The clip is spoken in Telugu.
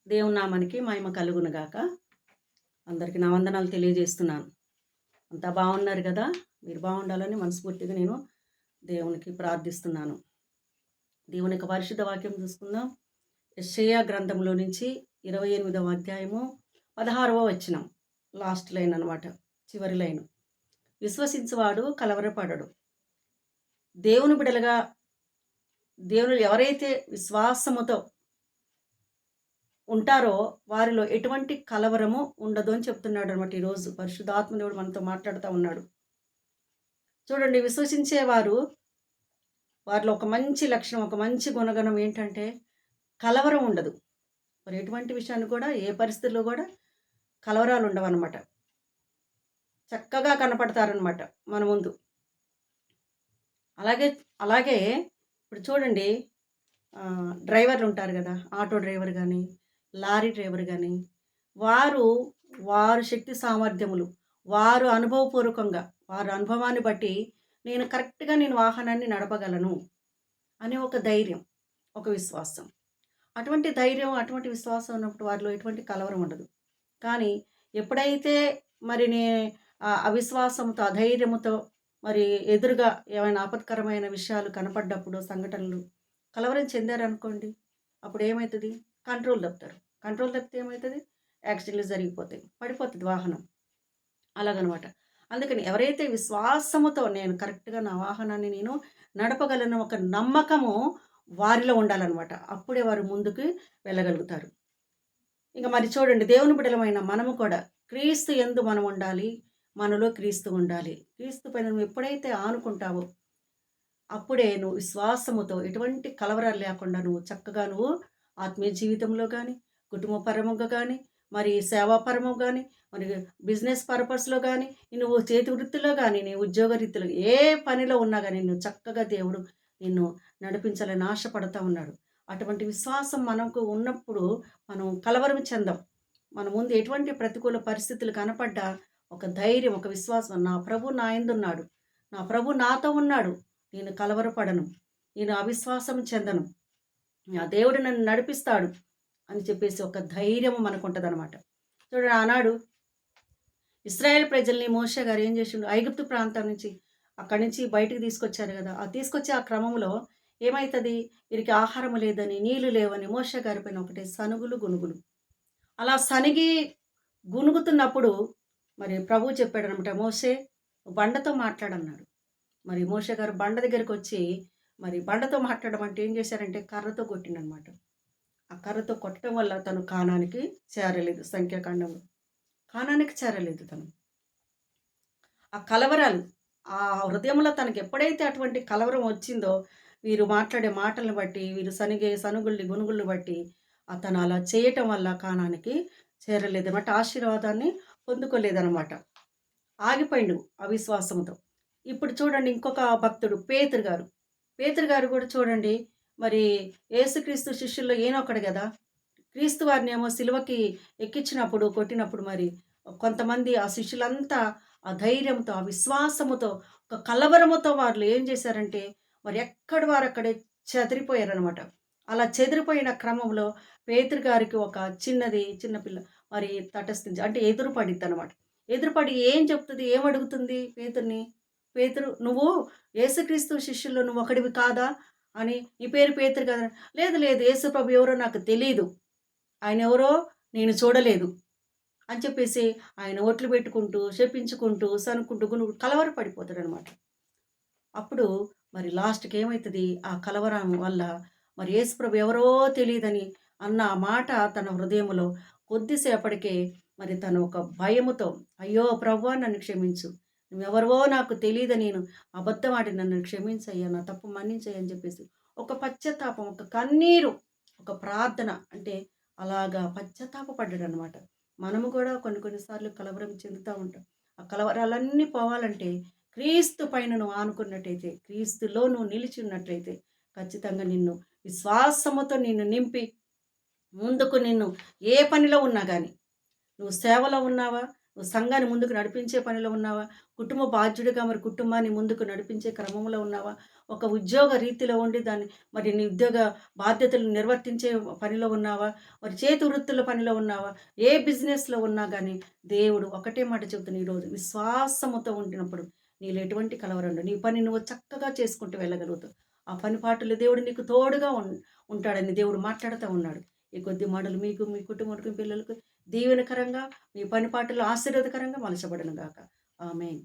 దేవుని నామానికి మహిమ కలుగును గాక. అందరికి నా వందనాలు తెలియజేస్తున్నాను. అంతా బాగున్నారు కదా? మీరు బాగుండాలని మనస్ఫూర్తిగా నేను దేవునికి ప్రార్థిస్తున్నాను. దేవుని యొక్క పరిశుద్ధ వాక్యం చూసుకుందాం. యెషయా గ్రంథంలో నుంచి 28వ అధ్యాయము 16వ వచనం, లాస్ట్ లైన్ అన్నమాట, చివరి లైన్. విశ్వసించువాడు కలవరపడడు. దేవుని బిడలుగా దేవుని ఎవరైతే విశ్వాసముతో ఉంటారో వారిలో ఎటువంటి కలవరము ఉండదు అని చెప్తున్నాడు అనమాట. ఈరోజు పరిశుద్ధాత్మ దేవుడు మనతో మాట్లాడుతూ ఉన్నాడు. చూడండి, విశ్వసించేవారు వారిలో ఒక మంచి లక్షణం, ఒక మంచి గుణగణం ఏంటంటే కలవరం ఉండదు. మరి ఎటువంటి విషయాన్ని కూడా, ఏ పరిస్థితుల్లో కూడా కలవరాలు ఉండవన్నమాట. చక్కగా కనపడతారనమాట మన ముందు. అలాగే అలాగే ఇప్పుడు చూడండి, డ్రైవర్లు ఉంటారు కదా, ఆటో డ్రైవర్ కానీ, లారీ డ్రైవర్ కానీ, వారు శక్తి సామర్థ్యములు, వారు అనుభవపూర్వకంగా, వారి అనుభవాన్ని బట్టి నేను కరెక్ట్గా నేను వాహనాన్ని నడపగలను అనే ఒక ధైర్యం, ఒక విశ్వాసం. అటువంటి ధైర్యం, అటువంటి విశ్వాసం ఉన్నప్పుడు వారిలో ఎటువంటి కలవరం ఉండదు. కానీ ఎప్పుడైతే మరి అవిశ్వాసంతో, అధైర్యముతో మరి ఎదురుగా ఏమైనా ఆపత్కరమైన విషయాలు కనపడ్డప్పుడు, సంఘటనలు కలవరం చెందారనుకోండి, అప్పుడు ఏమవుతుంది? కంట్రోల్ తప్పుతారు. కంట్రోల్ తప్పితే ఏమవుతుంది? యాక్సిడెంట్లు జరిగిపోతాయి, పడిపోతుంది వాహనం. అలాగనమాట. అందుకని ఎవరైతే విశ్వాసముతో నేను కరెక్ట్గా నా వాహనాన్ని నేను నడపగలను ఒక నమ్మకము వారిలో ఉండాలన్నమాట. అప్పుడే వారు ముందుకు వెళ్ళగలుగుతారు. ఇంకా మరి చూడండి, దేవుని బిడ్డలమైన మనము కూడా క్రీస్తు యందు మనం ఉండాలి, మనలో క్రీస్తు ఉండాలి. క్రీస్తు పైన నువ్వు ఎప్పుడైతే ఆనుకుంటావో అప్పుడే నువ్వు విశ్వాసముతో ఎటువంటి కలవరాలు లేకుండా నువ్వు చక్కగా నువ్వు ఆత్మీయ జీవితంలో కానీ, కుటుంబపరముగా కానీ, మరి సేవాపరము కానీ, మరి బిజినెస్ పర్పస్లో కానీ, నువ్వు చేతి వృత్తిలో కానీ, నీ ఉద్యోగ రీతిలో ఏ పనిలో ఉన్నా కానీ నువ్వు చక్కగా దేవుడు నిన్ను నడిపించాలని ఆశపడుతూ ఉన్నాడు. అటువంటి విశ్వాసం మనకు ఉన్నప్పుడు మనం కలవరం చెందాం. మన ముందు ఎటువంటి ప్రతికూల పరిస్థితులు కనపడ్డా ఒక ధైర్యం, ఒక విశ్వాసం, నా ప్రభు నా యందున్నాడు, నా ప్రభు నాతో ఉన్నాడు, నేను కలవరపడను, నేను అవిశ్వాసం చెందను, నా దేవుడు నన్ను నడిపిస్తాడు అని చెప్పేసి ఒక ధైర్యం మనకు ఉంటుంది అనమాట. చూడండి, ఆనాడు ఇశ్రాయేల్ ప్రజల్ని మోషే గారు ఏం చేసిండు? ఐగుప్తు ప్రాంతం నుంచి అక్కడి నుంచి బయటికి తీసుకొచ్చారు కదా. ఆ తీసుకొచ్చే ఆ క్రమంలో ఏమవుతుంది? వీరికి ఆహారం లేదని, నీళ్లు లేవని మోషే గారి పైన ఒకటే సనుగులు, గునుగులు. అలా సనిగి గునుగుతున్నప్పుడు మరి ప్రభువు చెప్పాడనమాట, మోషే బండతో మాట్లాడన్నాడు. మరి మోషే గారు బండ దగ్గరికి వచ్చి, మరి బండతో మాట్లాడడం అంటే ఏం చేశారంటే కర్రతో కొట్టిండనమాట. ఆ కర్రతో కొట్టడం వల్ల తను కానానికి చేరలేదు. సంఖ్యాకాండంలో కానానికి చేరలేదు తను. ఆ కలవరాలు, ఆ హృదయంలో తనకి ఎప్పుడైతే అటువంటి కలవరం వచ్చిందో, వీరు మాట్లాడే మాటలను బట్టి, వీరు సనిగే సనుగుల్ని గునుగుల్ని బట్టి అతను అలా చేయటం వల్ల కానానికి చేరలేదన్నమాట. ఆశీర్వాదాన్ని పొందుకోలేదన్నమాట. ఆగిపోయిండు అవిశ్వాసంతో. ఇప్పుడు చూడండి, ఇంకొక భక్తుడు పేతురు గారు కూడా చూడండి, మరి యేసుక్రీస్తు శిష్యుల్లో ఈయనొక్కడు కదా. క్రీస్తు వారిని ఏమో సిలువకి ఎక్కించినప్పుడు, కొట్టినప్పుడు మరి కొంతమంది ఆ శిష్యులంతా ఆ ధైర్యంతో, ఆ విశ్వాసముతో, ఒక కలవరముతో వాళ్ళు ఏం చేశారంటే మరి ఎక్కడి వారు అక్కడే చెదిరిపోయారనమాట. అలా చెదిరిపోయిన క్రమంలో పేతురు గారికి ఒక చిన్నపిల్ల మరి తటస్థించి అంటే ఎదురుపడిద్దనమాట. ఎదురుపడి ఏం చెప్తుంది, ఏమడుగుతుంది పేతురుని? పేతురు, నువ్వు యేసుక్రీస్తు శిష్యుల్లో నువ్వు ఒకడివి కాదా అని, నీ పేరు పేతురు కదా. లేదు లేదు, యేసు ప్రభు ఎవరో నాకు తెలీదు, ఆయన ఎవరో నేను చూడలేదు అని చెప్పేసి ఆయన ఒట్లు పెట్టుకుంటూ, శపించుకుంటూ, సనుక్కుంటూ, కలవర పడిపోతాడనమాట. అప్పుడు మరి లాస్ట్‌కి ఏమైతది? ఆ కలవరం వల్ల మరి యేసుప్రభు ఎవరో తెలీదని అన్న ఆ మాట తన హృదయములో కొద్దిసేపటికే మరి తను ఒక భయముతో, అయ్యో ప్రభువా నన్ను క్షమించు, నువ్వెవరివో నాకు తెలీదని నేను అబద్ధమాడి నన్ను క్షమించయ్యా, నా తప్పు మన్నించయ్యా అని చెప్పేసి ఒక పశ్చాత్తాపం, ఒక కన్నీరు, ఒక ప్రార్థన, అంటే అలాగా పశ్చాత్తాపపడ్డాడనమాట. మనము కూడా కొన్ని సార్లు కలవరం చెందుతూ ఉంటాం. ఆ కలవరాలన్నీ పోవాలంటే క్రీస్తు పైన నువ్వు ఆనుకున్నట్టయితే, క్రీస్తులో నువ్వు నిలిచి ఉన్నట్లయితే ఖచ్చితంగా నిన్ను విశ్వాసముతో నిన్ను నింపి ముందుకు నిన్ను ఏ పనిలో ఉన్నా కానీ, నువ్వు సేవలో ఉన్నావా, నువ్వు సంఘాన్ని ముందుకు నడిపించే పనిలో ఉన్నావా, కుటుంబ బాధ్యుడిగా మరి కుటుంబాన్ని ముందుకు నడిపించే క్రమంలో ఉన్నావా, ఒక ఉద్యోగ రీతిలో ఉండి దాన్ని మరి నీ ఉద్యోగ బాధ్యతలు నిర్వర్తించే పనిలో ఉన్నావా? మరి చేతి వృత్తుల పనిలో ఉన్నావా? ఏ బిజినెస్‌లో ఉన్నా గానీ దేవుడు ఒకటే మాట చెప్తున్నా ఈరోజు విశ్వాసముతో ఉండినప్పుడు నీలో ఎటువంటి కలవరం ఉండదు. నీ పని నువ్వు చక్కగా చేసుకుంటూ వెళ్ళగలుగుతావు. ఆ పని పాటలు దేవుడు నీకు తోడుగా ఉంటాడని దేవుడు మాట్లాడుతా ఉన్నాడు. ఈ కొద్ది మాటలు మీకు, మీ కుటుంబానికి, మీ పిల్లలకు దీవెనకరంగా, మీ పని పాటలు ఆశీర్వాదకరంగా మలచబడును గాక. ఆమేన్.